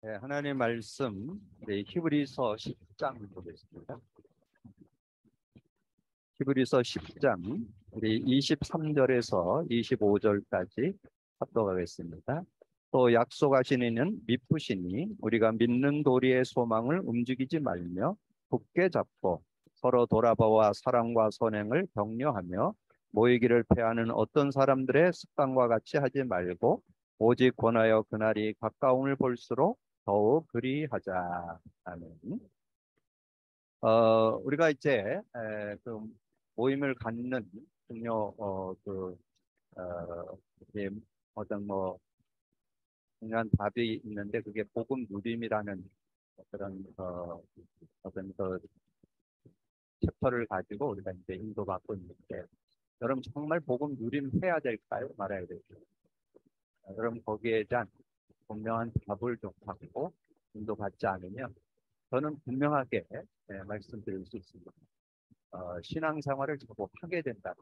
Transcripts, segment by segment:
네, 하나님 말씀 히브리서 10장 보겠습니다. 히브리서 10장 우리 23절에서 25절까지 합독하겠습니다. 또 약속하신 이는 미쁘시니 우리가 믿는 도리의 소망을 움직이지 말며 굳게 잡고 서로 돌아보아 사랑과 선행을 격려하며 모이기를 패하는 어떤 사람들의 습관과 같이 하지 말고 오직 권하여 그날이 가까움을 볼수록 더욱 그리하자. 아멘. 우리가 이제 그 모임을 갖는 중요 이제 어떤 뭐 중요한 답이 있는데 그게 복음 누림이라는 그런 어떤 그 챕터를 가지고 우리가 이제 인도받고 있는데 여러분 정말 복음 누림해야 될까요? 말아야 될까요? 여러분 거기에 대한 분명한 답을 좀 받고 인도받지 않으면 저는 분명하게 말씀드릴 수 있습니다. 신앙생활을 자꾸 하게 된다.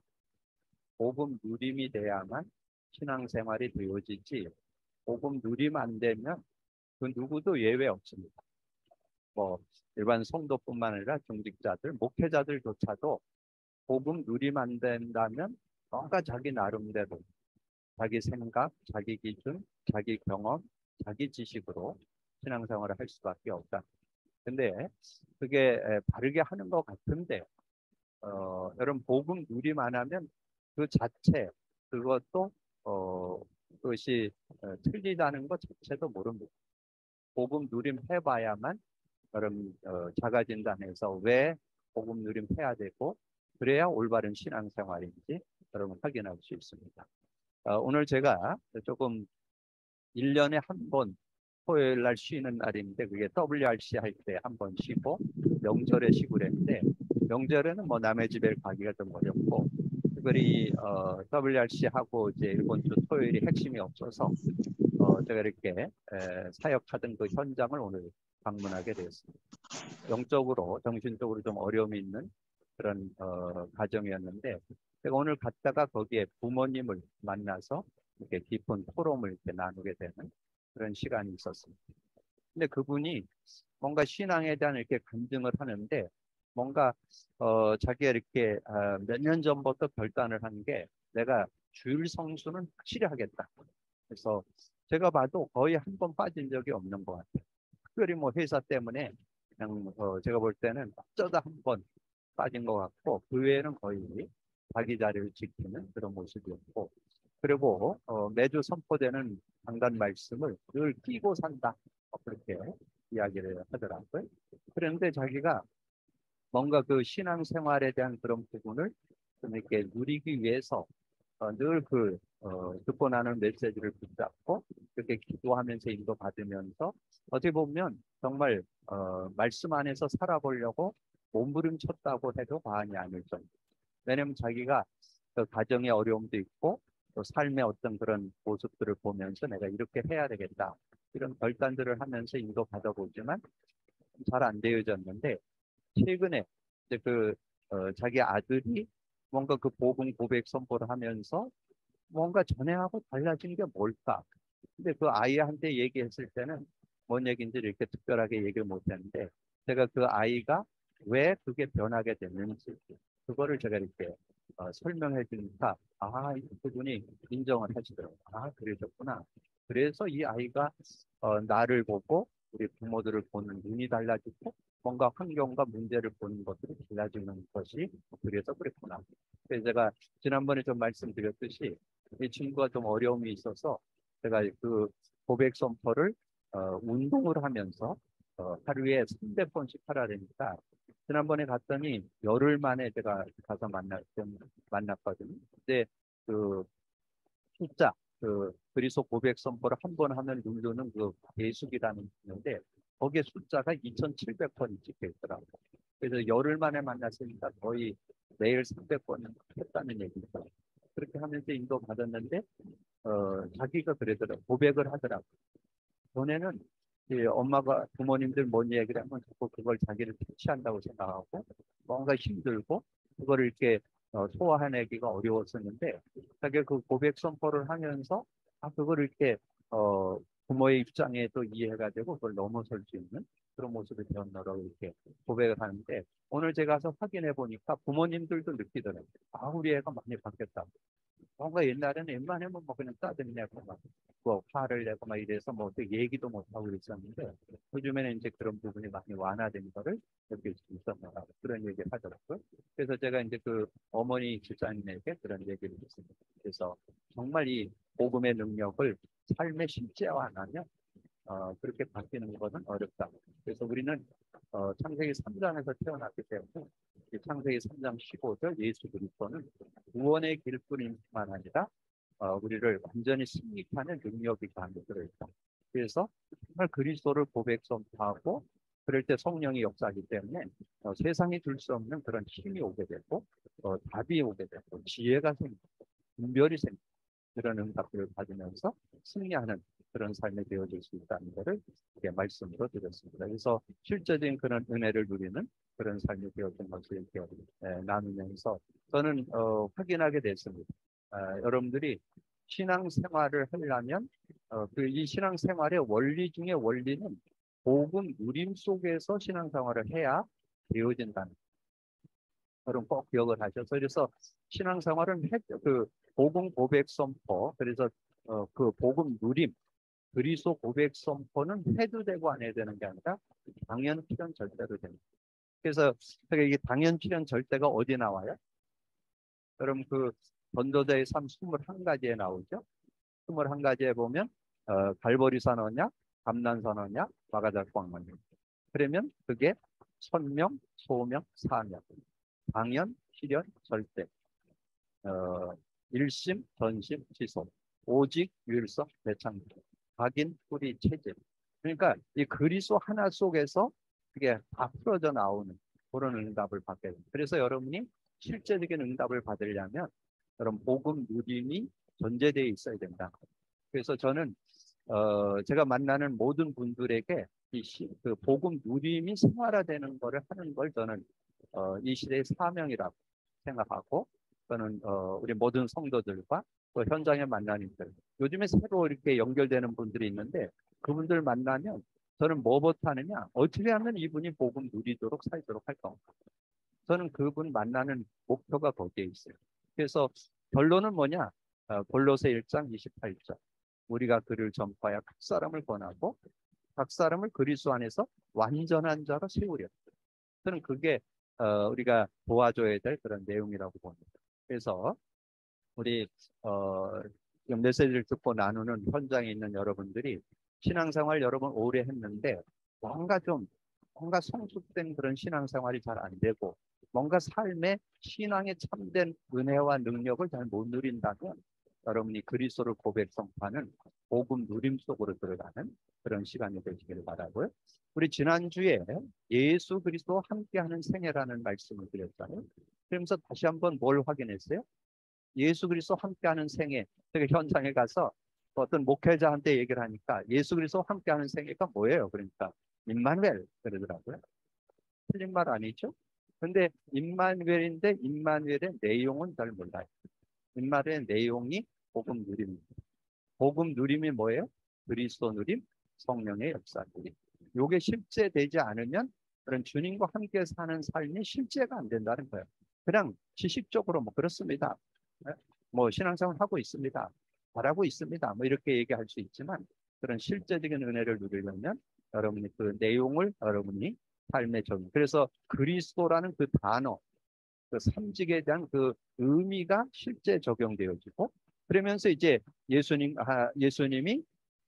복음 누림이 돼야만 신앙생활이 되어지지 복음 누림 안 되면 그 누구도 예외 없습니다. 뭐 일반 성도뿐만 아니라 중직자들, 목회자들조차도 복음 누림 안 된다면 뭔가 자기 나름대로 자기 생각, 자기 기준, 자기 경험, 자기 지식으로 신앙생활을 할 수밖에 없다. 근데 그게 바르게 하는 것 같은데 여러분 복음 누림 안 하면 그 자체 그것도 그것이 틀리다는 것 자체도 모릅니다. 복음 누림 해봐야만 여러분 자가진단해서 왜 복음 누림 해야 되고 그래야 올바른 신앙생활인지 여러분 확인할 수 있습니다. 오늘 제가 조금 1년에 한 번 토요일 날 쉬는 날인데 그게 WRC 할 때 한 번 쉬고 명절에 쉬고 그랬는데 명절에는 뭐 남의 집에 가기가 좀 어렵고 특별히 WRC 하고 이제 이번 주 토요일이 핵심이 없어서 제가 이렇게 사역하던 그 현장을 오늘 방문하게 되었습니다. 영적으로 정신적으로 좀 어려움이 있는 그런 가정이었는데 제가 오늘 갔다가 거기에 부모님을 만나서 이렇게 깊은 토론을 이렇게 나누게 되는 그런 시간이 있었습니다. 근데 그분이 뭔가 신앙에 대한 이렇게 간증을 하는데 뭔가 자기가 이렇게 몇 년 전부터 결단을 한 게 내가 주일 성수는 확실히 하겠다. 그래서 제가 봐도 거의 한 번 빠진 적이 없는 것 같아요. 특별히 뭐 회사 때문에 그냥 제가 볼 때는 어쩌다 한 번 빠진 것 같고 그 외에는 거의 자기 자리를 지키는 그런 모습이었고 그리고 매주 선포되는 강단 말씀을 늘 끼고 산다 그렇게 이야기를 하더라고요. 그런데 자기가 뭔가 그 신앙생활에 대한 그런 부분을 좀 이렇게 누리기 위해서 늘 듣고 나는 메시지를 붙잡고 그렇게 기도하면서 인도받으면서 어떻게 보면 정말 말씀 안에서 살아보려고 몸부림쳤다고 해도 과언이 아닐 정도. 왜냐하면 자기가 그 가정의 어려움도 있고 또 삶의 어떤 그런 모습들을 보면서 내가 이렇게 해야 되겠다 이런 결단들을 하면서 인도받아 보지만 잘 안 되어졌는데 최근에 이제 자기 아들이 뭔가 그 복음 고백 선포를 하면서 뭔가 전에하고 달라진 게 뭘까? 근데 그 아이한테 얘기했을 때는 뭔 얘기인지 이렇게 특별하게 얘기를 못했는데 제가 그 아이가 왜 그게 변하게 됐는지 그거를 제가 이렇게 설명해 주니까 그분이 인정을 하시더라고요. 그러셨구나. 그래서 이 아이가 나를 보고 우리 부모들을 보는 눈이 달라지고 뭔가 환경과 문제를 보는 것들이 달라지는 것이 그래서 그랬구나. 그래서 제가 지난번에 좀 말씀드렸듯이 이 친구가 좀 어려움이 있어서 제가 그 고백 선포를 운동을 하면서 하루에 300번씩 하라 되니까 지난번에 갔더니 열흘 만에 제가 가서 만났거든요. 근데 그 숫자, 그리스도 고백 선포를 한 번 하면 누르는 그 계속이라는 게 있는데 거기에 숫자가 2,700번이 찍혀 있더라고요. 그래서 열흘 만에 만났으니까 거의 매일 300번 했다는 얘기입니다. 그렇게 하면서 인도 받았는데 자기가 그러더라고요. 고백을 하더라고요. 전에는 엄마가 부모님들 뭔 얘기를 하면 자꾸 그걸 자기를 퇴치한다고 생각하고 뭔가 힘들고 그걸 이렇게 소화해내기가 어려웠었는데 자기가 그 고백 선포를 하면서 그걸 이렇게 어, 부모의 입장에 또 이해가 되고 그걸 넘어설 수 있는 그런 모습을 배웠노라고 이렇게 고백을 하는데, 오늘 제가 가서 확인해 보니까 부모님들도 느끼더라고요. 아, 우리 애가 많이 바뀌었다. 뭔가 옛날에는 웬만하면 뭐 그냥 짜증 내고 막 뭐 화를 내고 막 이래서 뭐 어떻게 얘기도 못 하고 그랬었는데, 요즘에는 이제 그런 부분이 많이 완화된 거를 느낄 수 있었나 그런 얘기를 하더라고요. 그래서 제가 이제 그 어머니 집사님에게 그런 얘기를 했습니다. 그래서 정말 이 복음의 능력을 삶에 실제화 안 하면 그렇게 바뀌는 것은 어렵다. 그래서 우리는 창세기 3장에서 태어났기 때문에 이 창세기 3장 15절 예수 그리스도는 구원의 길뿐만 아니라 우리를 완전히 승리케 하는 능력이 그 안에 들어있다. 그래서 정말 그리스도를 고백 선포하고 그럴 때 성령이 역사하기 때문에 세상이 줄 수 없는 그런 힘이 오게 되고 답이 오게 되고 지혜가 생기고 분별이 생기고 그런 응답들을 받으면서 승리하는 그런 삶이 되어질 수 있다는 것을 이렇게 말씀으로 드렸습니다. 그래서 실제적인 그런 은혜를 누리는 그런 삶이 되었던 것을 이렇게 나누면서 저는 확인하게 됐습니다. 여러분들이 신앙생활을 하려면 이 신앙생활의 원리 중에 원리는 복음 누림 속에서 신앙생활을 해야 되어진다는, 여러분 꼭 기억을 하셔서, 그래서 신앙생활은 그 복음 고백 선포, 그래서 그 복음 누림, 그리스도 고백 선포는 해도 되고 안 해도 되는 게 아니라 당연 필연 절대로 됩니다. 그래서 이게 당연 필연 절대가 어디 나와요? 여러분 그 전도자의 삶 21가지에 나오죠. 21가지에 보면 갈보리산 언약, 감난산 언약, 마가다락 언약. 그러면 그게 선명, 소명, 사명, 당연, 필연, 절대, 어, 일심, 전심, 지속, 오직, 유일성, 대창, 각인, 뿌리, 체질. 그러니까 이 그리스도 하나 속에서 그게 다 풀어져 나오는 그런 응답을 받게 됩니다. 그래서 여러분이 실제적인 응답을 받으려면 여러분 복음 누림이 전제되어 있어야 된다. 그래서 저는 제가 만나는 모든 분들에게 그 복음 누림이 생활화되는 것을 하는 걸 저는 이 시대의 사명이라고 생각하고, 저는 우리 모든 성도들과 또 현장에 만나는 들, 요즘에 새로 이렇게 연결되는 분들이 있는데 그분들 만나면 저는 뭐부터 하느냐, 어떻게 하면 이분이 복음 누리도록 살도록 할 건가. 저는 그분 만나는 목표가 거기에 있어요. 그래서 결론은 뭐냐? 골로새 1장 28절. 우리가 그를 전파하여 각 사람을 권하고 각 사람을 그리스도 안에서 완전한 자로 세우려. 저는 그게 우리가 도와줘야 될 그런 내용이라고 봅니다. 그래서 우리 지금 메시지를 듣고 나누는 현장에 있는 여러분들이 신앙생활 여러분 오래 했는데 뭔가 성숙된 그런 신앙생활이 잘 안 되고 뭔가 삶의 신앙에 참된 은혜와 능력을 잘 못 누린다면 여러분이 그리스도를 고백 선포하는 복음 누림 속으로 들어가는 그런 시간이 되시길 바라고요. 우리 지난주에 예수 그리스도와 함께하는 생애라는 말씀을 드렸잖아요. 그러면서 다시 한번 뭘 확인했어요? 예수 그리스도 함께하는 생애. 제가 현장에 가서 어떤 목회자한테 얘기를 하니까 예수 그리스도 함께하는 생애가 뭐예요? 그러니까 임마누엘 그러더라고요. 틀린 말 아니죠? 근데 임마누엘인데 임마누엘의 내용은 잘 몰라요. 임마누엘의 내용이 복음 누림입니다. 복음 누림이 뭐예요? 그리스도 누림, 성령의 역사 누림. 이게 실제되지 않으면 그런 주님과 함께 사는 삶이 실제가 안 된다는 거예요. 그냥 지식적으로 뭐 그렇습니다. 뭐 신앙생활 하고 있습니다. 잘하고 있습니다. 뭐 이렇게 얘기할 수 있지만 그런 실제적인 은혜를 누리려면 여러분이 그 내용을 여러분이 삶에 적용. 그래서 그리스도라는 그 단어, 그 삼직에 대한 그 의미가 실제 적용되어지고, 그러면서 이제 예수님이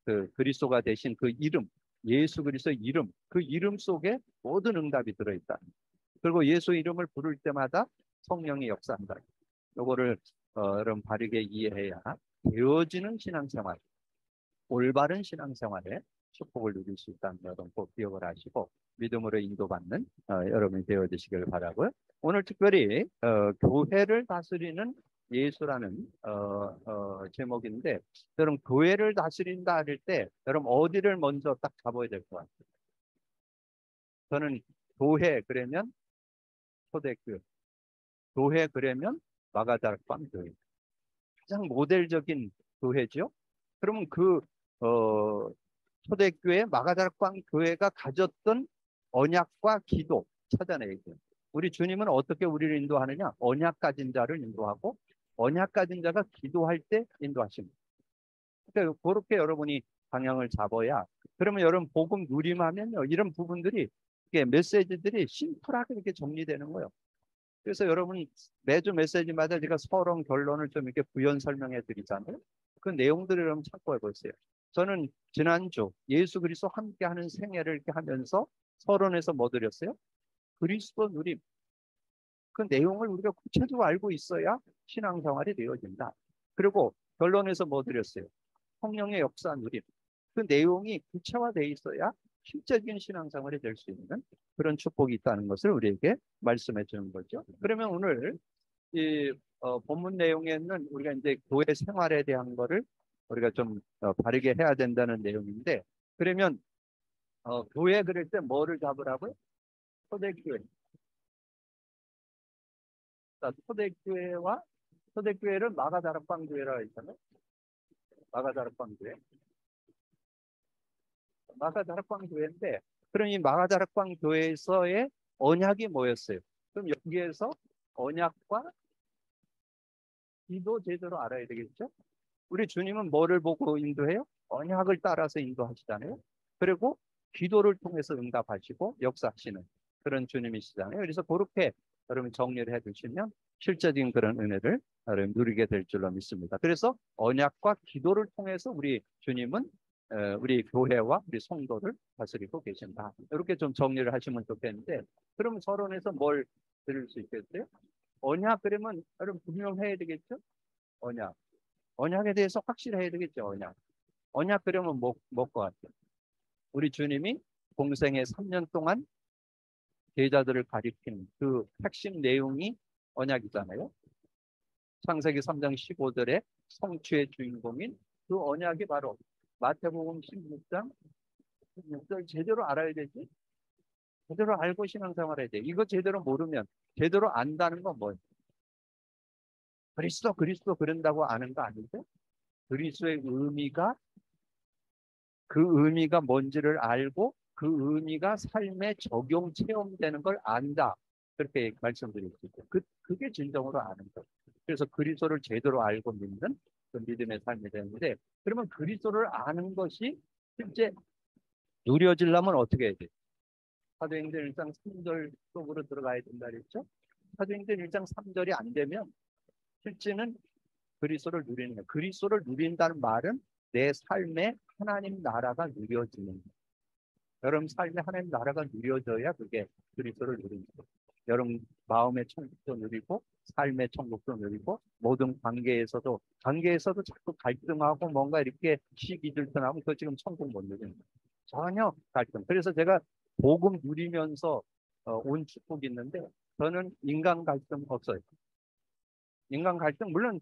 그 그리스도가 되신 그 이름, 예수 그리스도의 이름, 그 이름 속에 모든 응답이 들어있다. 그리고 예수 이름을 부를 때마다 성령이 역사한다. 요거를 여러분 바르게 이해해야 되어지는 신앙생활, 올바른 신앙생활에 축복을 누릴 수 있다는 여러분 꼭 기억을 하시고 믿음으로 인도받는 여러분이 되어주시길 바라고요. 오늘 특별히 교회를 다스리는 예수라는 제목인데, 여러분 교회를 다스린다 할 때 여러분 어디를 먼저 딱 잡아야 될 것 같아요. 저는 교회 그러면 초대교회, 교회 그러면 마가다락방 교회, 가장 모델적인 교회죠. 그러면 그 초대교회 마가다락방 교회가 가졌던 언약과 기도 찾아내야 돼요. 우리 주님은 어떻게 우리를 인도하느냐? 언약 가진 자를 인도하고 언약 가진 자가 기도할 때 인도하십니다. 그러니까 그렇게 여러분이 방향을 잡아야, 그러면 여러분 복음 누림하면요, 이런 부분들이, 이게 메시지들이 심플하게 이렇게 정리되는 거예요. 그래서 여러분 매주 메시지마다 제가 서론 결론을 좀 이렇게 부연 설명해 드리잖아요. 그 내용들을 여러분 참고해 보세요. 저는 지난주 예수 그리스도 함께하는 생애를 이렇게 하면서 서론에서 뭐 드렸어요? 그리스도 누림. 그 내용을 우리가 구체적으로 알고 있어야 신앙생활이 되어진다. 그리고 결론에서 뭐 드렸어요? 성령의 역사 누림. 그 내용이 구체화되어 있어야 실제적인 신앙생활이 될 수 있는 그런 축복이 있다는 것을 우리에게 말씀해 주는 거죠. 그러면 오늘 이 본문 내용에는 우리가 이제 교회 생활에 대한 거를 우리가 좀 바르게 해야 된다는 내용인데, 그러면 교회 그럴 때 뭐를 잡으라고요? 초대교회. 초대교회와 초대교회를 마가다락방 교회라고 했잖아요. 마가다락방 교회. 마가다락방 교회인데, 그럼 이 마가다락방 교회에서의 언약이 뭐였어요? 그럼 여기에서 언약과 기도 제대로 알아야 되겠죠? 우리 주님은 뭐를 보고 인도해요? 언약을 따라서 인도하시잖아요. 그리고 기도를 통해서 응답하시고 역사하시는 그런 주님이시잖아요. 그래서 그렇게 여러분 정리를 해두시면 실제적인 그런 은혜를 여러분 누리게 될 줄로 믿습니다. 그래서 언약과 기도를 통해서 우리 주님은 우리 교회와 우리 성도를 다스리고 계신다. 이렇게 좀 정리를 하시면 좋겠는데, 그럼 서론에서 뭘 들을 수 있겠어요? 언약 그러면 여러분 분명해야 되겠죠? 언약. 언약에 대해서 확실해야 되겠죠. 언약 그러면 것 같아요? 우리 주님이 공생의 3년 동안 제자들을 가리킨 그 핵심 내용이 언약이잖아요. 창세기 3장 15절의 성취의 주인공인 그 언약이 바로 마태복음 16장 16절 제대로 알아야 되지. 제대로 알고 신앙생활해야 돼. 이거 제대로 모르면, 제대로 안다는 건 뭐예요? 그리스도 그런다고 아는 거 아닌데, 그리스도의 의미가, 그 의미가 뭔지를 알고 그 의미가 삶에 적용 체험되는 걸 안다. 그렇게 말씀드릴 수 있죠. 그게 진정으로 아는 거예요. 그래서 그리스도를 제대로 알고 믿는 그 믿음의 삶이 되는데, 그러면 그리스도를 아는 것이 실제 누려지려면 어떻게 해야 돼요? 사도행전 1장 3절 속으로 들어가야 된다 그랬죠? 사도행전 1장 3절이 안 되면 실제는 그리스도를 누리는 거예요. 그리스도를 누린다는 말은 내 삶에 하나님 나라가 누려지는 거예요. 여러분 삶에 하나님 나라가 누려져야 그게 그리스도를 누리는 거예요. 여러분 마음의 천국도 누리고 삶의 천국도 누리고 모든 관계에서도 자꾸 갈등하고 뭔가 이렇게 시기질투나면 그거 지금 천국 못 누리는 거예요. 전혀 갈등. 그래서 제가 복음 누리면서 온 축복이 있는데, 저는 인간 갈등 없어요. 인간 갈등 물론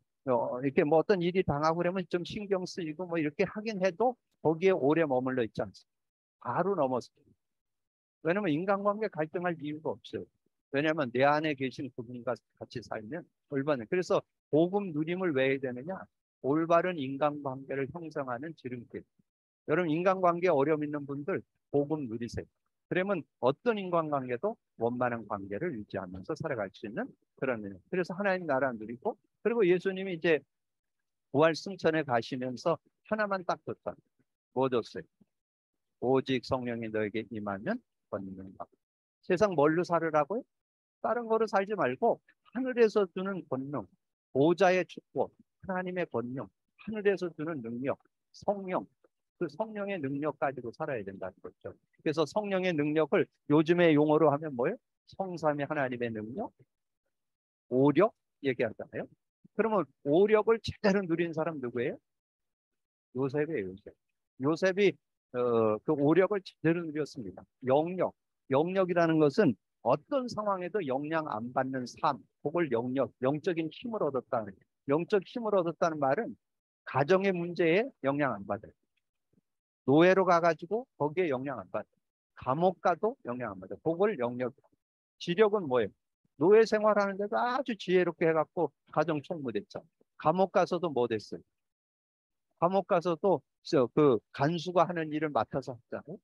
이렇게 뭐 어떤 일이 당하고 그러면 좀 신경 쓰이고 뭐 이렇게 하긴 해도 거기에 오래 머물러 있지 않습니다. 바로 넘어서요. 왜냐면 인간관계 갈등할 이유가 없어요. 왜냐하면 내 안에 계신 그분과 같이 살면 올바른. 그래서 복음 누림을 왜 해야 되느냐? 올바른 인간관계를 형성하는 지름길. 여러분 인간관계 어려움 있는 분들 복음 누리세요. 그러면 어떤 인간관계도 원만한 관계를 유지하면서 살아갈 수 있는 그런 일. 그래서 하나님 나라 누리고, 그리고 예수님이 이제 부활 승천에 가시면서 하나만 딱 줬다. 뭐 줬어요? 오직 성령이 너에게 임하면 권능 받고. 세상 뭘로 살으라고요? 다른 거로 살지 말고 하늘에서 주는 권능, 보좌의 축복, 하나님의 권능, 하늘에서 주는 능력, 성령, 그 성령의 능력 가지고 살아야 된다는 거죠. 그래서 성령의 능력을 요즘의 용어로 하면 뭐예요? 성삼위 하나님의 능력, 오력 얘기하잖아요. 그러면 오력을 제대로 누린 사람 누구예요? 요셉이에요. 요셉이 그 오력을 제대로 누렸습니다. 영력이라는 것은 어떤 상황에도 영향 안 받는 삶, 그걸 영적인 힘을 얻었다는, 영적 힘을 얻었다는 말은 가정의 문제에 영향 안 받아요. 노예로 가가지고 거기에 영향 안 받아요. 감옥 가도 영향 안 받아요. 그걸 영력. 지력은 뭐예요? 노예 생활하는데도 아주 지혜롭게 해갖고 가정 총무 됐죠. 감옥 가서도 뭐 됐어요? 감옥 가서도 그 간수가 하는 일을 맡아서 했잖아요.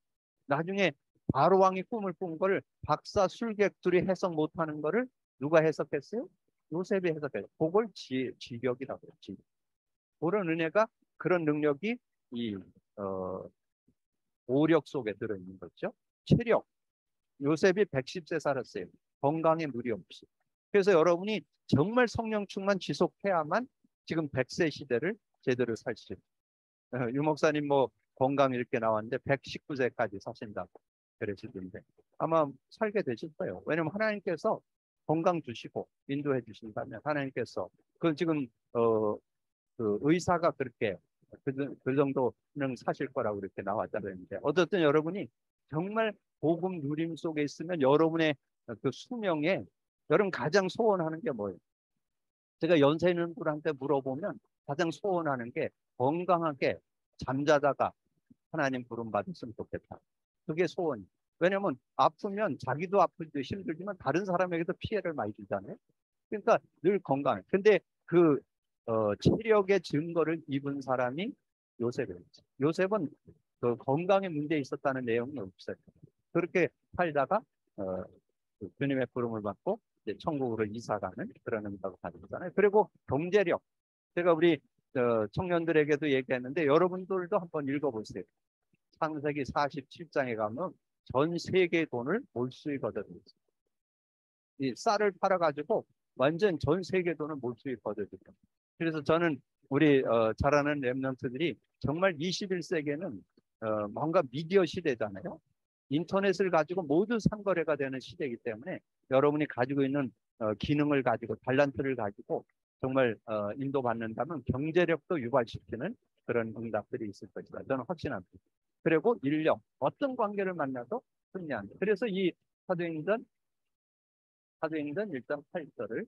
나중에 바로 왕이 꿈을 꾼 거를 박사 술객들이 해석 못하는 거를 누가 해석했어요? 요셉이 해석했어요. 그걸 지력이라고 해요. 지력. 그런 은혜가, 그런 능력이 이 오력 속에 들어있는 거죠. 체력. 요셉이 110세 살았어요. 건강에 무리 없이. 그래서 여러분이 정말 성령 충만 지속해야만 지금 100세 시대를 제대로 살 수 있어요. 유 목사님 뭐 건강 이렇게 나왔는데 119세까지 사신다고 그러시던데 아마 살게 되실 거예요. 왜냐면 하나님께서 건강 주시고 인도해 주신다면 하나님께서 그 지금 그 의사가 그렇게 그 정도는 사실 거라고 이렇게 나왔다는데 어쨌든 여러분이 정말 복음 누림 속에 있으면 여러분의 그 수명에 여러분 가장 소원하는 게 뭐예요? 제가 연세 있는 분한테 물어보면 가장 소원하는 게 건강하게 잠자다가 하나님 부름 받았으면 좋겠다. 그게 소원이에요. 왜냐면 아프면 자기도 아프고 힘들지만 다른 사람에게도 피해를 많이 주잖아요. 그러니까 늘 건강. 근데 그 체력의 증거를 입은 사람이 요셉이었죠. 요셉은 그 건강에 문제 있었다는 내용이 없어요. 그렇게 살다가 어, 그 주님의 부름을 받고 이제 천국으로 이사가는 그런 응답을 받았잖아요. 그리고 경제력. 제가 우리 청년들에게도 얘기했는데 여러분들도 한번 읽어보세요. 창세기 47장에 가면 전 세계 돈을 몰수히 거둬들였어요. 이 쌀을 팔아가지고 완전 전 세계 돈을 몰수히 거둬들였어요. 그래서 저는 우리 잘하는 랩런트들이 정말 21세기에는 뭔가 미디어 시대잖아요. 인터넷을 가지고 모두 상거래가 되는 시대이기 때문에 여러분이 가지고 있는 기능을 가지고 달란트를 가지고 정말 인도받는다면 경제력도 유발시키는 그런 응답들이 있을 것이다. 저는 확신합니다. 그리고 인력, 어떤 관계를 만나도 승리한다. 그래서 이 사도행전 1장 8절을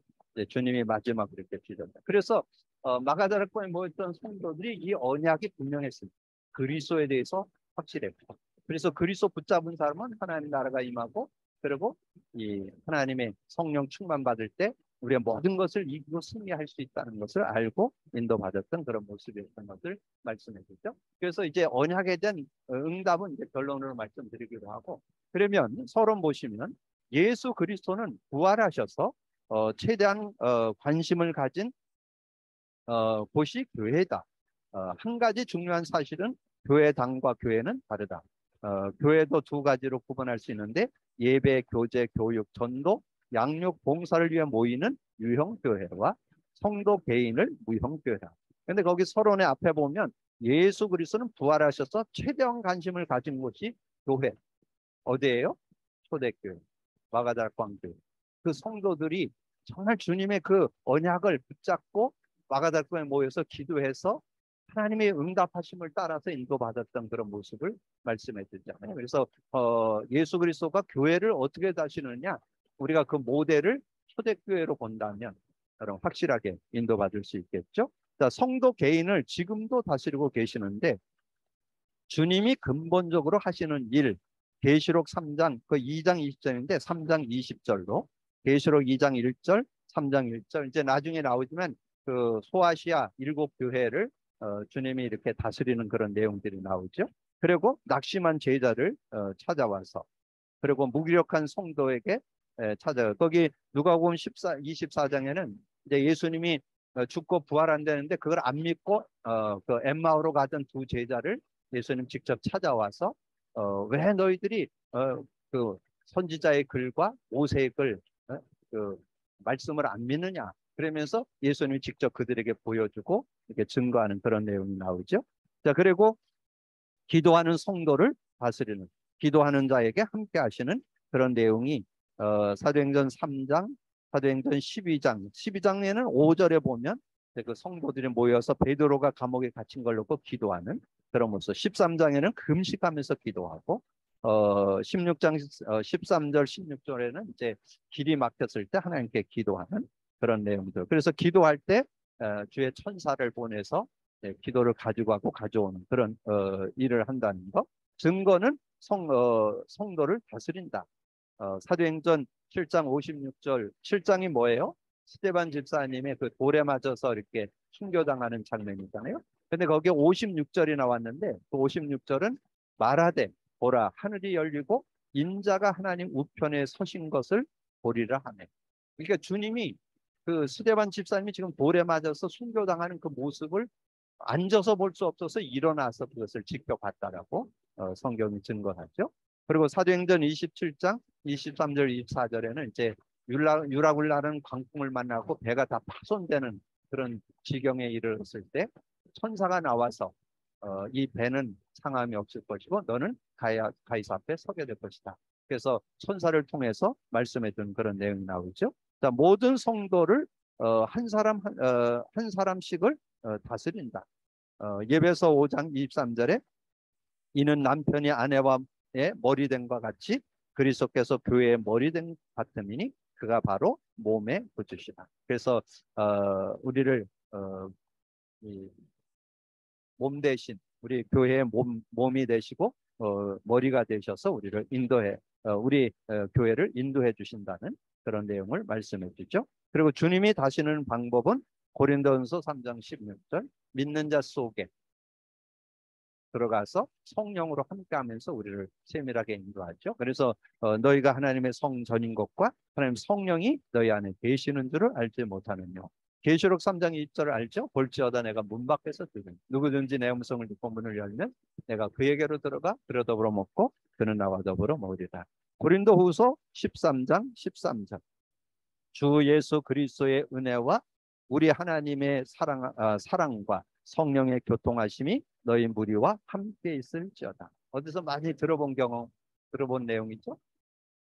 주님이 마지막으로 이렇게 주셨다. 그래서 마가다락방에 모였던 성도들이 이 언약이 분명했습니다. 그리스도에 대해서 확실했고, 그래서 그리스도 붙잡은 사람은 하나님 나라가 임하고, 그리고 이 하나님의 성령 충만 받을 때 우리가 모든 것을 이기고 승리할 수 있다는 것을 알고 인도받았던 그런 모습이었던 것을 말씀해 주죠. 그래서 이제 언약에 대한 응답은 이제 결론으로 말씀드리기로 하고, 그러면 서론 보시면 예수 그리스도는 부활하셔서 최대한 관심을 가진 곳이 교회다. 한 가지 중요한 사실은 교회당과 교회는 다르다. 교회도 두 가지로 구분할 수 있는데 예배, 교제, 교육, 전도, 양육, 봉사를 위해 모이는 유형교회와 성도 개인을 무형교회다. 근데 거기 서론의 앞에 보면 예수 그리스도는 부활하셔서 최대한 관심을 가진 곳이 교회. 어디예요? 초대교회, 마가다락방교회. 그 성도들이 정말 주님의 그 언약을 붙잡고 마가다락방에 모여서 기도해서 하나님의 응답하심을 따라서 인도받았던 그런 모습을 말씀해 주잖아요. 그래서 예수 그리스도가 교회를 어떻게 다시느냐, 우리가 그 모델을 초대교회로 본다면 여러분 확실하게 인도받을 수 있겠죠. 자, 성도 개인을 지금도 다스리고 계시는데 주님이 근본적으로 하시는 일, 계시록 3장 그 2장 20절인데 3장 20절로 계시록 2장 1절, 3장 1절 이제 나중에 나오지만 그 소아시아 7교회를 주님이 이렇게 다스리는 그런 내용들이 나오죠. 그리고 낙심한 제자를 찾아와서 그리고 무기력한 성도에게 찾아요. 거기 누가복음 24장에는 이제 예수님이 죽고 부활한다는데 그걸 안 믿고 그 엠마오로 가던 두 제자를 예수님 직접 찾아와서 왜 너희들이 그 선지자의 글과 모세의 글 그 말씀을 안 믿느냐 그러면서 예수님이 직접 그들에게 보여주고 이렇게 증거하는 그런 내용이 나오죠. 자, 그리고 기도하는 성도를 다스리는 기도하는 자에게 함께 하시는 그런 내용이 사도행전 3장, 사도행전 12장에는 5절에 보면 그 성도들이 모여서 베드로가 감옥에 갇힌 걸 놓고 기도하는 그런 모습. 13장에는 금식하면서 기도하고 16장 13절 16절에는 이제 길이 막혔을 때 하나님께 기도하는 그런 내용들. 그래서 기도할 때 주의 천사를 보내서 기도를 가지고 가고 가져오는 그런 일을 한다는 거. 증거는 성도를 다스린다. 사도행전 7장 56절 7장이 뭐예요? 스데반 집사님의 그 돌에 맞아서 이렇게 순교당하는 장면이잖아요. 근데 거기에 56절이 나왔는데 그 56절은 말하되 보라 하늘이 열리고 인자가 하나님 우편에 서신 것을 보리라 하네. 그러니까 주님이 그 스데반 집사님이 지금 돌에 맞아서 순교당하는 그 모습을 앉아서 볼 수 없어서 일어나서 그것을 지켜봤다라고 성경이 증거하죠. 그리고 사도행전 27장 23절 24절에는 이제 유라굴라는 광풍을 만나고 배가 다 파손되는 그런 지경에 이르렀을 때 천사가 나와서 이 배는 상함이 없을 것이고 너는 가이사 앞에 서게 될 것이다. 그래서 천사를 통해서 말씀해 준 그런 내용이 나오죠. 자, 모든 성도를 한 사람씩을 다스린다. 예배서 5장 23절에 이는 남편이 아내와 머리 된 것 같이 그리스도께서 교회의 머리 된 같음이니 그가 바로 몸의 구주시다. 그래서 우리를 몸 대신 우리 교회의 몸이 되시고 머리가 되셔서 우리를 인도해 우리 교회를 인도해 주신다는 그런 내용을 말씀해 주죠. 그리고 주님이 다시는 방법은 고린도전서 3장 16절 믿는 자 속에 들어가서 성령으로 함께하면서 우리를 세밀하게 인도하죠. 그래서 너희가 하나님의 성전인 것과 하나님 성령이 너희 안에 계시는 줄을 알지 못하느뇨. 계시록 3장 2절 알죠? 볼지어다 내가 문 밖에서 두드리니 누구든지 내 음성을 듣고 문을 열면 내가 그에게로 들어가 그로 더불어 먹고 그는 나와 더불어 먹으리라. 고린도후서 13장 13절 주 예수 그리스도의 은혜와 우리 하나님의 사랑과 성령의 교통하심이 너희 무리와 함께 있을지어다. 어디서 많이 들어본 내용이죠.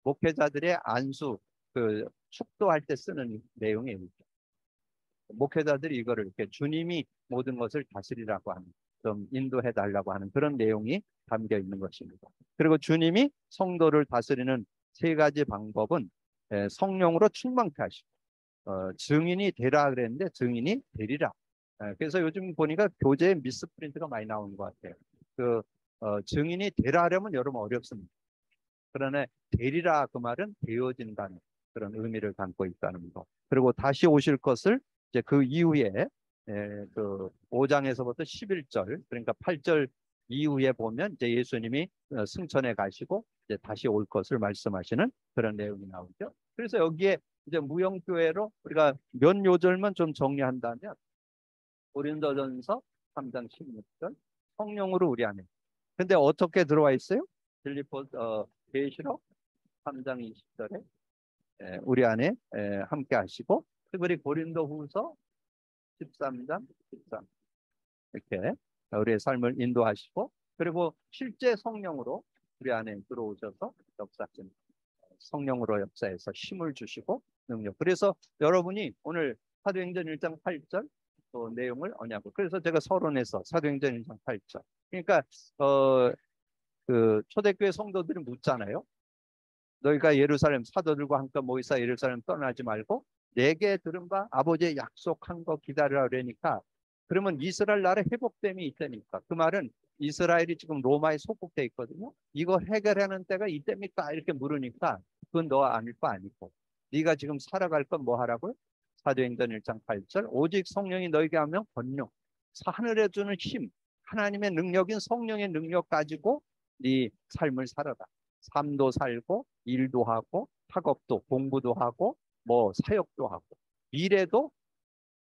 목회자들의 안수 축도할 때 쓰는 내용이에요. 목회자들이 이거를 이렇게 주님이 모든 것을 다스리라고 하는, 좀 인도해 달라고 하는 그런 내용이 담겨 있는 것입니다. 그리고 주님이 성도를 다스리는 세 가지 방법은 성령으로 충만케 하시고 증인이 되라 그랬는데 증인이 되리라. 그래서 요즘 보니까 교재에 미스프린트가 많이 나오는 것 같아요. 증인이 되라 하려면 여러분 어렵습니다. 그러나 되리라 그 말은 되어진다는 그런 의미를 담고 있다는 거. 그리고 다시 오실 것을 이제 그 이후에 그 5장에서부터 11절 그러니까 8절 이후에 보면 이제 예수님이 승천해 가시고 이제 다시 올 것을 말씀하시는 그런 내용이 나오죠. 그래서 여기에 이제 무형교회로 우리가 몇 요절만 좀 정리한다면 고린도전서 3장 16절 성령으로 우리 안에. 근데 어떻게 들어와 있어요? 계시록 3장 20절에 우리 안에 함께 하시고 특별히 고린도후서 13장 13 이렇게 우리의 삶을 인도하시고 그리고 실제 성령으로 우리 안에 들어오셔서 역사하시는 성령으로 역사해서 힘을 주시고 능력. 그래서 여러분이 오늘 사도행전 1장 8절 또 내용을 언약으로. 그래서 제가 서론에서 사도행전 1장 8절. 그러니까 그 초대교회 성도들이 묻잖아요. 너희가 예루살렘 사도들과 함께 모이사 예루살렘 떠나지 말고 내게 들은 바 아버지의 약속한 거 기다리라 그러니까 그러면 이스라엘 나라 회복됨이 있다니까. 그 말은 이스라엘이 지금 로마에 속국돼 있거든요. 이거 해결하는 때가 이때입니까? 이렇게 물으니까 그건 너 아닐 거 아니고 네가 지금 살아갈 건 뭐 하라고요? 사도행전 1장 8절 오직 성령이 너에게 하면 권능 하늘에 주는 힘 하나님의 능력인 성령의 능력 가지고 네 삶을 살아라. 삶도 살고 일도 하고 학업도 공부도 하고 뭐 사역도 하고 미래도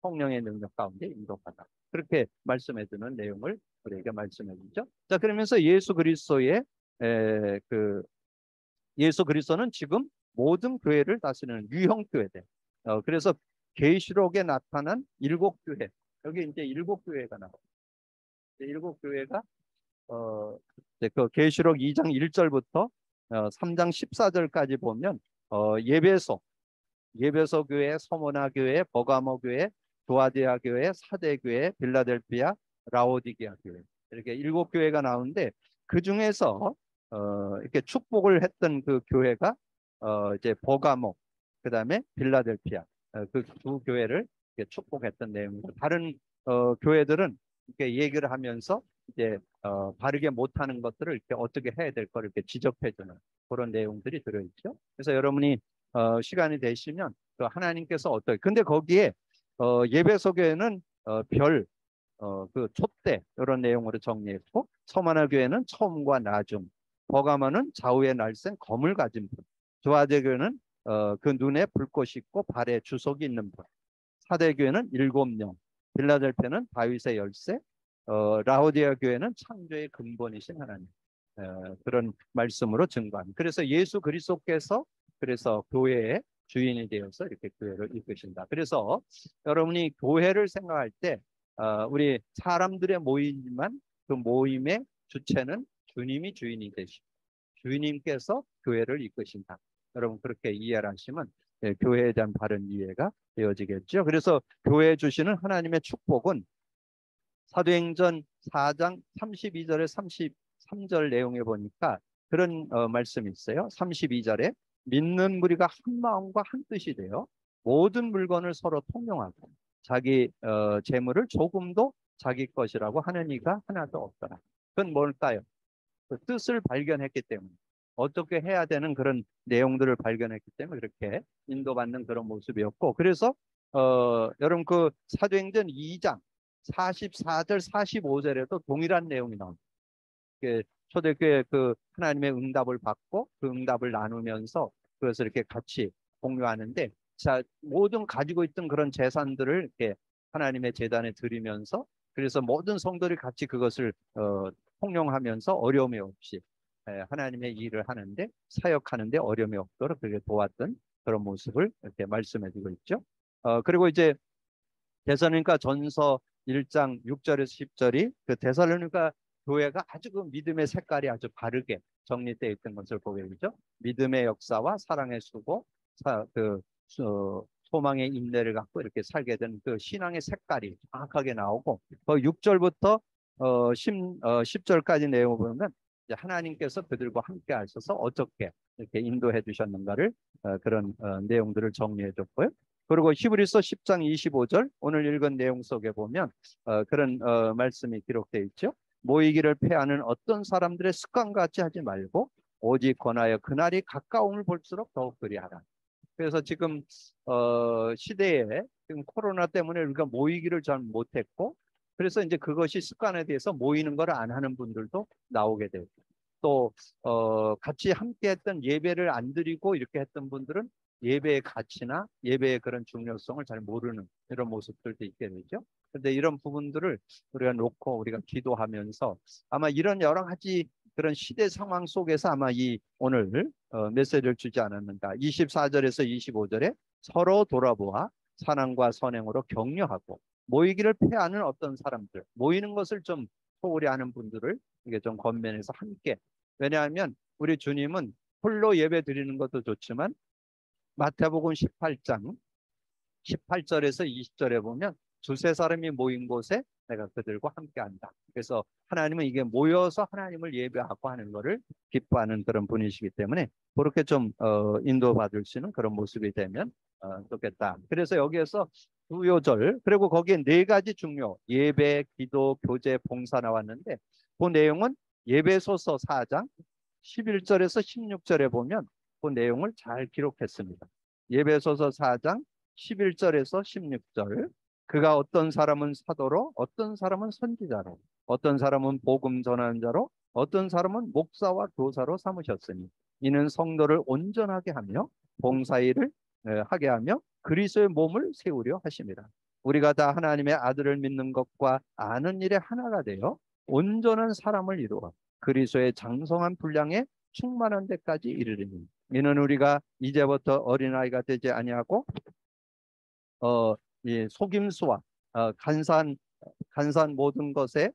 성령의 능력 가운데 인도하다. 그렇게 말씀해 주는 내용을 우리에게 말씀해 주죠. 자, 그러면서 예수 그리스도는 지금 모든 교회를 다스리는 유형 교회대. 그래서 계시록에 나타난 7교회. 여기 이제 7교회가 나와요. 7교회가 그 계시록 2장 1절부터 3장 14절까지 보면 예배소 교회, 서모나 교회, 버가모 교회, 도아디아 교회, 사대 교회, 빌라델피아, 라오디게아 교회 이렇게 7교회가 나오는데 그 중에서 이렇게 축복을 했던 그 교회가 이제 버가모, 그다음에 빌라델피아 그 두 교회를 이렇게 축복했던 내용이고 다른 교회들은 이렇게 얘기를 하면서 이제 바르게 못하는 것들을 이렇게 어떻게 해야 될 거를 이렇게 지적해주는 그런 내용들이 들어있죠. 그래서 여러분이 시간이 되시면 하나님께서 근데 거기에 예배소 교회는 그 촛대 이런 내용으로 정리했고, 서만화 교회는 처음과 나중, 버가모는 좌우에 날쌘 검을 가진 분, 조아대 교회는 그 눈에 불꽃이 있고 발에 주석이 있는 분, 사대 교회는 7명, 빌라델피아는 다윗의 열쇠, 라오디아 교회는 창조의 근본이신 하나님. 그런 말씀으로 증거합니다. 그래서 예수 그리스도께서 그래서 교회의 주인이 되어서 이렇게 교회를 이끄신다. 그래서 여러분이 교회를 생각할 때 우리 사람들의 모임이지만 그 모임의 주체는 주님이 주인이 되시고 주님께서 교회를 이끄신다. 여러분 그렇게 이해를 하시면 교회에 대한 바른 이해가 되어지겠죠. 그래서 교회에 주시는 하나님의 축복은 사도행전 4장 32절에 33절 내용에 보니까 그런 말씀이 있어요. 32절에 믿는 무리가 한 마음과 한 뜻이 되어 모든 물건을 서로 통용하고 자기 재물을 조금도 자기 것이라고 하는 이가 하나도 없더라. 그건 뭘까요? 그 뜻을 발견했기 때문에 어떻게 해야 되는 그런 내용들을 발견했기 때문에 그렇게 인도받는 그런 모습이었고, 그래서 여러분 그 사도행전 2장 44절 45절에도 동일한 내용이 나옵니다. 초대교회 그 하나님의 응답을 받고 그 응답을 나누면서 그것을 이렇게 같이 공유하는데, 자 모든 가지고 있던 그런 재산들을 이렇게 하나님의 제단에 드리면서 그래서 모든 성도들이 같이 그것을 통용하면서 어려움이 없이 하나님의 일을 하는데 사역하는데 어려움이 없도록 그렇게 도왔던 그런 모습을 이렇게 말씀해주고 있죠. 그리고 이제 데살로니가 전서 1장 6절에서 10절이 그 데살로니가 교회가 아주 그 믿음의 색깔이 아주 바르게 정리되어 있던 것을 보게 되죠. 믿음의 역사와 사랑의 수고, 소망의 인내를 갖고 이렇게 살게 된 그 신앙의 색깔이 정확하게 나오고, 그 6절부터 10절까지 내용을 보면 이제 하나님께서 그들과 함께 하셔서 어떻게 이렇게 인도해 주셨는가를 그런 내용들을 정리해 줬고요. 그리고 히브리서 10장 25절 오늘 읽은 내용 속에 보면 그런 말씀이 기록되어 있죠. 모이기를 패하는 어떤 사람들의 습관 같이 하지 말고 오직 권하여 그날이 가까움을 볼수록 더욱 그리하라. 그래서 지금 시대에 지금 코로나 때문에 우리가 모이기를 잘 못했고, 그래서 이제 그것이 습관에 대해서 모이는 걸 안 하는 분들도 나오게 되고, 또 같이 함께 했던 예배를 안 드리고 이렇게 했던 분들은 예배의 가치나 예배의 그런 중요성을 잘 모르는 이런 모습들도 있게 되죠. 그런데 이런 부분들을 우리가 놓고 우리가 기도하면서 아마 이런 여러 가지 그런 시대 상황 속에서 아마 이 오늘 메시지를 주지 않았는가. 24절에서 25절에 서로 돌아보아 사랑과 선행으로 격려하고 모이기를 패하는 어떤 사람들, 모이는 것을 좀 소홀히 하는 분들을 이게 좀 권면해서 함께. 왜냐하면 우리 주님은 홀로 예배 드리는 것도 좋지만 마태복음 18장 18절에서 20절에 보면 두세 사람이 모인 곳에 내가 그들과 함께 한다. 그래서 하나님은 이게 모여서 하나님을 예배하고 하는 것을 기뻐하는 그런 분이시기 때문에 그렇게 좀 인도받을 수 있는 그런 모습이 되면 좋겠다. 그래서 여기에서 두 요절 그리고 거기에 네 가지 중요 예배, 기도, 교제, 봉사 나왔는데 그 내용은 예배소서 4장 11절에서 16절에 보면 그 내용을 잘 기록했습니다. 예배소서 4장 11절에서 16절 그가 어떤 사람은 사도로 어떤 사람은 선지자로 어떤 사람은 복음 전하는 자로 어떤 사람은 목사와 교사로 삼으셨으니 이는 성도를 온전하게 하며 봉사일을 하게 하며 그리스도의 몸을 세우려 하십니다. 우리가 다 하나님의 아들을 믿는 것과 아는 일에 하나가 되어 온전한 사람을 이루어 그리스도의 장성한 분량에 충만한 데까지 이르리니 이는 우리가 이제부터 어린아이가 되지 아니하고 이 속임수와 간사한 모든 것에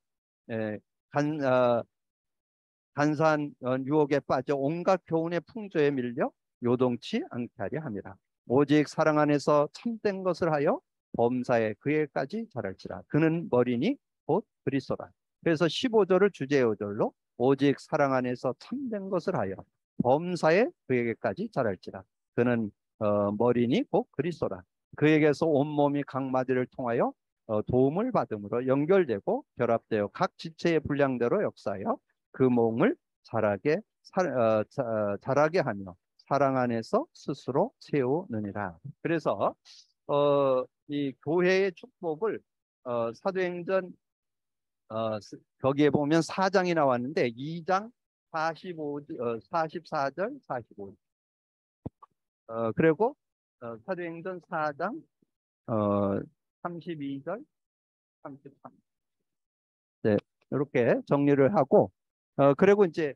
에, 간, 간사한 유혹에 빠져 온갖 교훈의 풍조에 밀려 요동치 않게 하려 합니다. 오직 사랑 안에서 참된 것을 하여 범사에 그에까지 자랄지라. 그는 머리니 곧 그리스도라. 그래서 15절을 주제어절로 오직 사랑 안에서 참된 것을 하여 범사에 그에게까지 자랄지라. 그는 머리니 곧 그리스도라. 그에게서 온몸이 각 마디를 통하여 도움을 받음으로 연결되고 결합되어 각 지체의 분량대로 역사하여 그 몸을 자라게 하며 사랑 안에서 스스로 세우느니라. 그래서 이 교회의 축복을 사도행전 거기에 보면 4장이 나왔는데 2장 44절, 45절. 그리고 사도행전 4장 32절, 33. 네, 이렇게 정리를 하고 그리고 이제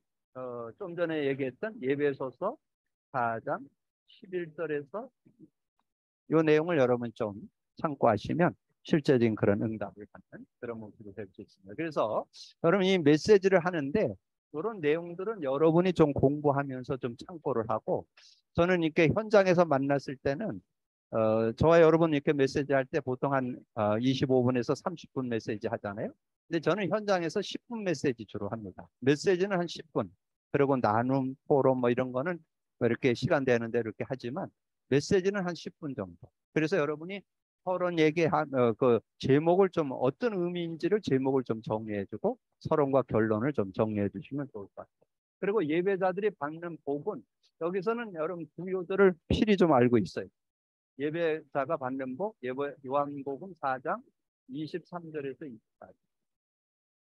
좀 전에 얘기했던 예배소서 4장 11절에서 이 내용을 여러분 좀 참고하시면 실제적인 그런 응답을 받는 그런 모습이 될 수 있습니다. 그래서 여러분 이 메시지를 하는데 이런 내용들은 여러분이 좀 공부하면서 좀 참고를 하고 저는 이렇게 현장에서 만났을 때는 저와 여러분 이렇게 메시지 할 때 보통 한 25분에서 30분 메시지 하잖아요. 근데 저는 현장에서 10분 메시지 주로 합니다. 메시지는 한 10분. 그리고 나눔, 포럼 뭐 이런 거는 뭐 이렇게 시간 되는 대로 이렇게 하지만 메시지는 한 10분 정도. 그래서 여러분이 서론 얘기한 그 제목을 좀 어떤 의미인지를 제목을 좀 정리해주고 서론과 결론을 좀 정리해 주시면 좋을 것 같아요. 그리고 예배자들이 받는 복은 여기서는 여러분 구요들을 필히 좀 알고 있어요. 예배자가 받는 복, 요한복음 4장 23절에서 24절.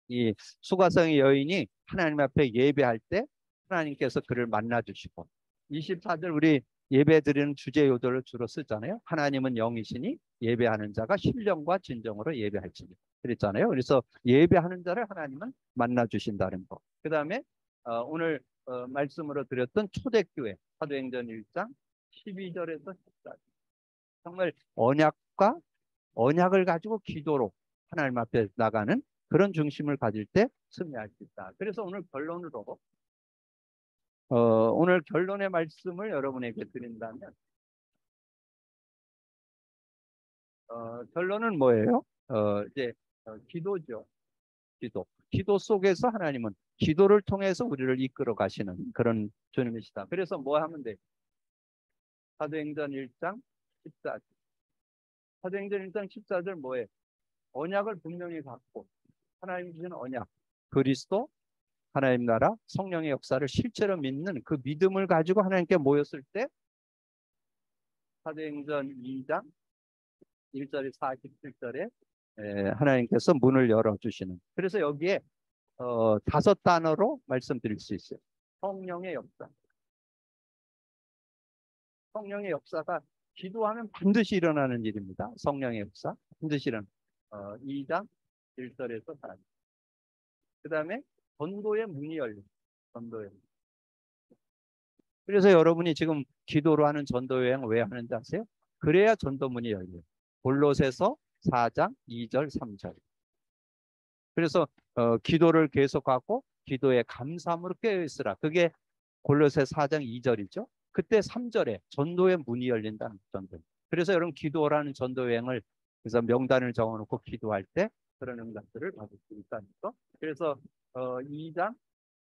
이 수가성의 여인이 하나님 앞에 예배할 때 하나님께서 그를 만나 주시고 24절 우리 예배 드리는 주제 요도를 주로 쓰잖아요. 하나님은 영이시니 예배하는 자가 신령과 진정으로 예배할지니 그랬잖아요. 그래서 예배하는 자를 하나님은 만나 주신다는 거. 그다음에 오늘 말씀으로 드렸던 초대교회 사도행전 1장 12절에서 14절. 정말 언약을 가지고 기도로 하나님 앞에 나가는 그런 중심을 가질 때 승리할 수 있다. 그래서 오늘 결론으로 오늘 결론의 말씀을 여러분에게 드린다면 결론은 뭐예요? 이제 기도죠. 기도 속에서 하나님은 기도를 통해서 우리를 이끌어 가시는 그런 주님이시다. 그래서 뭐 하면 돼? 사도행전 1장 14절. 사도행전 1장 14절 뭐예요? 언약을 분명히 갖고 하나님 주시는 언약, 그리스도, 하나님 나라, 성령의 역사를 실제로 믿는 그 믿음을 가지고 하나님께 모였을 때 사도행전 2장 1절에 47절에 하나님께서 문을 열어주시는. 그래서 여기에 5단어로 말씀드릴 수 있어요. 성령의 역사. 성령의 역사가 기도하면 반드시 일어나는 일입니다. 성령의 역사. 반드시 일어나는 2장 1절에서 4절. 그 다음에 전도의 문이 열린. 전도의 문. 그래서 여러분이 지금 기도로 하는 전도 여행 왜 하는지 아세요? 그래야 전도문이 열려요. 골로새서 4장 2절 3절. 그래서 기도를 계속하고 기도에 감사함으로 깨어있으라. 그게 골로새 4장 2절이죠. 그때 3절에 전도의 문이 열린다는 전도. 그래서 여러분 기도라는 전도 여행을 그래서 명단을 적어놓고 기도할 때 그런 응답들을 받을 수 있다는 거. 그래서 2장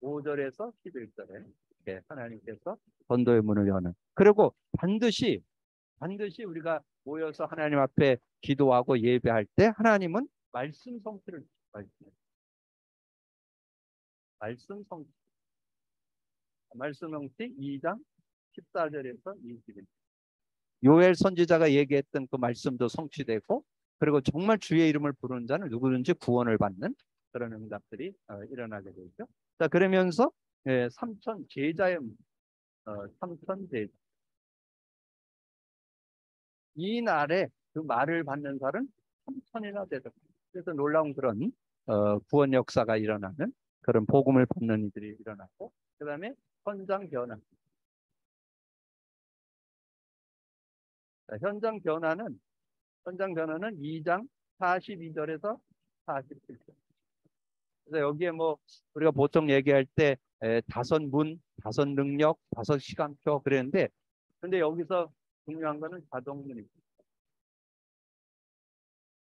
5절에서 11절에 하나님께서 전도의 문을 여는. 그리고 반드시 우리가 모여서 하나님 앞에 기도하고 예배할 때 하나님은 말씀 성취를 말씀 성취 2장 14절에서 20절. 요엘 선지자가 얘기했던 그 말씀도 성취되고 그리고 정말 주의 이름을 부르는 자는 누구든지 구원을 받는 그런 응답들이 일어나게 되죠. 자, 그러면서 삼천 제자의 삼천 제자. 이 날에 그 말을 받는 사람은 3천이나 되다. 그래서 놀라운 그런 구원 역사가 일어나는 그런 복음을 받는 이들이 일어나고 그 다음에 현장 변화. 현장 변화는 2장 42절에서 47절. 그래서 여기에 뭐 우리가 보통 얘기할 때 5문, 5능력, 5시간표 그랬는데 근데 여기서 중요한 거는 자동문입니다.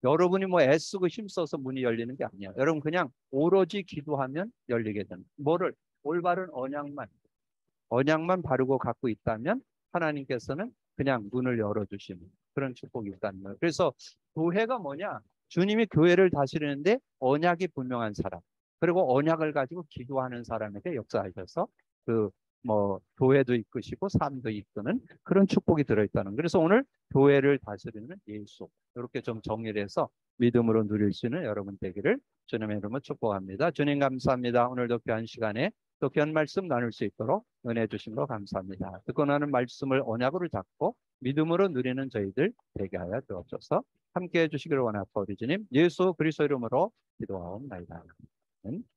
여러분이 뭐 애쓰고 힘써서 문이 열리는 게 아니야. 여러분 그냥 오로지 기도하면 열리게 됩니다. 뭐를? 올바른 언약만 바르고 갖고 있다면 하나님께서는 그냥 문을 열어주시는 그런 축복이 있다는 거예요. 그래서 교회가 뭐냐? 주님이 교회를 다스리는데 언약이 분명한 사람 그리고 언약을 가지고 기도하는 사람에게 역사하셔서 그 뭐 교회도 이끄시고 삶도 이끄는 그런 축복이 들어있다는. 그래서 오늘 교회를 다스리는 예수, 이렇게 좀 정리를 해서 믿음으로 누릴 수 있는 여러분 되기를 주님의 이름으로 축복합니다. 주님 감사합니다. 오늘도 귀한 시간에 또 귀한 말씀 나눌 수 있도록 은혜 주신 거 감사합니다. 듣고 나는 말씀을 언약으로 잡고 믿음으로 누리는 저희들 되게 하여 주옵소서. 함께해 주시기를 원하고 우리 주님 예수 그리스도 이름으로 기도하옵나이다. 아멘.